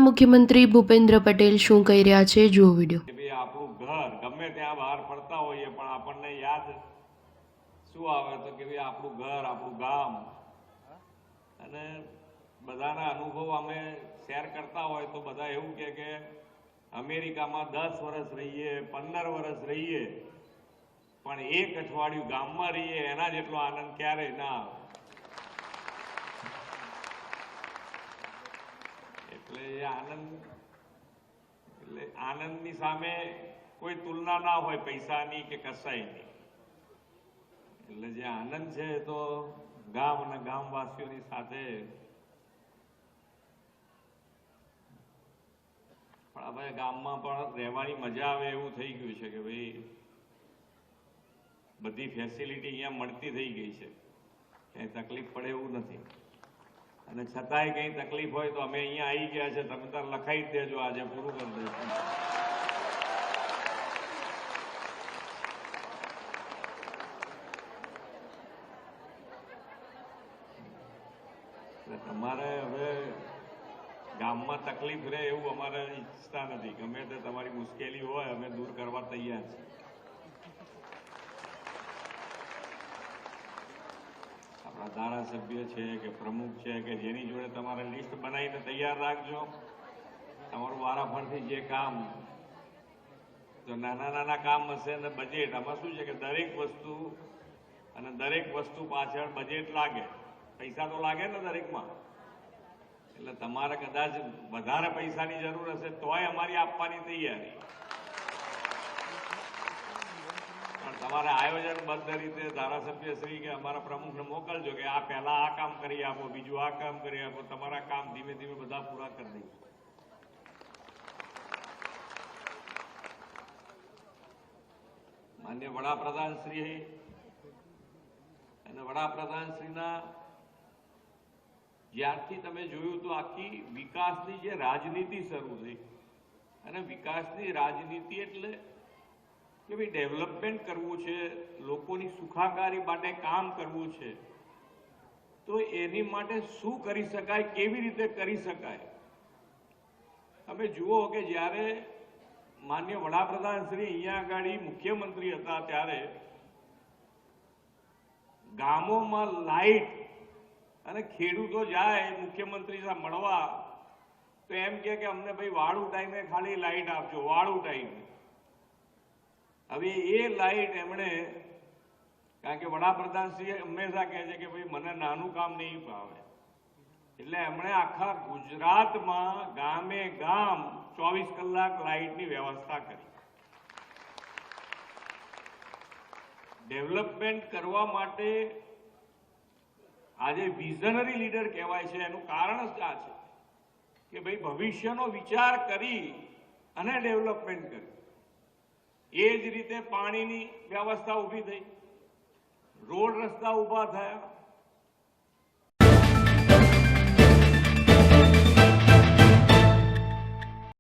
મુખ્યમંત્રી ભૂપેન્દ્ર પટેલ શું કહી રહ્યા છે, જુઓ વિડીયો। આપણું ઘર ગમે ત્યાં બહાર ફરતા હોઈએ પણ આપણને યાદ શું આવે તો કે ભાઈ આપણું ઘર, આપણું ગામ, અને બધાના અનુભવ અમે શેર કરતા હોય તો બધા એવું કે અમેરિકામાં 10 વર્ષ રહીએ, 15 વર્ષ રહીએ, પણ એક અઠવાડિયું ગામમાં રહીએ એના જેટલો આનંદ ક્યારેય ના આવે। એટલે એ આનંદની સામે કોઈ તુલના ના હોય પૈસાની કે કશાયની। એટલે જે આનંદ છે તો ગામ અને ગામવાસીઓની સાથે। પણ હવે ગામમાં પણ રહેવાની મજા આવે એવું થઈ ગયું છે કે ભાઈ બધી ફેસિલિટી અહીંયા મળતી થઈ ગઈ છે, ક્યાંય તકલીફ પડે એવું નથી। અને છતાંય કંઈ તકલીફ હોય તો અમે અહીંયા આવી ગયા છે, તમે તાર લખાઈ જ દેજો, આજે પૂરું કરી દઈશું। તમારે હવે ગામમાં તકલીફ રહે એવું અમારે ઈચ્છતા નથી। ગમે તે તમારી મુશ્કેલી હોય અમે દૂર કરવા તૈયાર છીએ। આપણા ધારાસભ્ય છે કે પ્રમુખ છે કે જેની જોડે તમારે લિસ્ટ બનાવીને તૈયાર રાખજો। તમારું વારાફરતી જે કામ, જો નાના નાના કામ હશે ને બજેટ, આમાં શું છે કે દરેક વસ્તુ અને દરેક વસ્તુ પાછળ બજેટ લાગે, પૈસા તો લાગે ને દરેકમાં। એટલે તમારે કદાચ વધારે પૈસાની જરૂર હશે તોય અમારી આપવાની તૈયારી, પણ તમારે આયોજનબદ્ધ રીતે ધારાસભ્યશ્રી કે અમારા પ્રમુખને મોકલજો કે આ પહેલા આ કામ કરી આપો, બીજું આ કામ કરી આપો, તમારા કામ ધીમે ધીમે બધા પૂરા કરી દઈશું। માન્ય વડાપ્રધાનશ્રી અને વડાપ્રધાનશ્રીના જ્યારથી તમે જોયું તો આખી વિકાસની જે રાજનીતિ શરૂ થઈ, અને વિકાસની રાજનીતિ એટલે કે ભાઈ ડેવલપમેન્ટ કરવું છે, લોકોની સુખાકારી માટે કામ કરવું છે, તો એની માટે શું કરી શકાય, કેવી રીતે કરી શકાય। તમે જુઓ કે જ્યારે માન્ય વડાપ્રધાન શ્રી અહીંયા આગળ મુખ્યમંત્રી હતા ત્યારે ગામોમાં લાઇટ, અને ખેડૂતો જાય મુખ્યમંત્રી સાથે મળવા તો એમ કે અમને ભાઈ વાળું ટાઈમે ખાલી લાઇટ આપજો, વાળું ટાઈમે। હવે એ લાઇટ એમણે, કારણ કે વડાપ્રધાન શ્રી હંમેશા કહે છે કે ભાઈ મને નાનું કામ નહીં ભાવે, એટલે એમણે આખા ગુજરાતમાં ગામે ગામ 24 કલાક લાઇટની વ્યવસ્થા કરી। ડેવલપમેન્ટ કરવા માટે આજે વિઝનરી લીડર કહેવાય છે, એનું કારણ જ આ છે કે ભાઈ ભવિષ્યનો વિચાર કરી અને ડેવલપમેન્ટ કર્યું। એ જ રીતે પાણીની વ્યવસ્થા ઊભી થઈ, રોડ રસ્તા ઊભા થયા,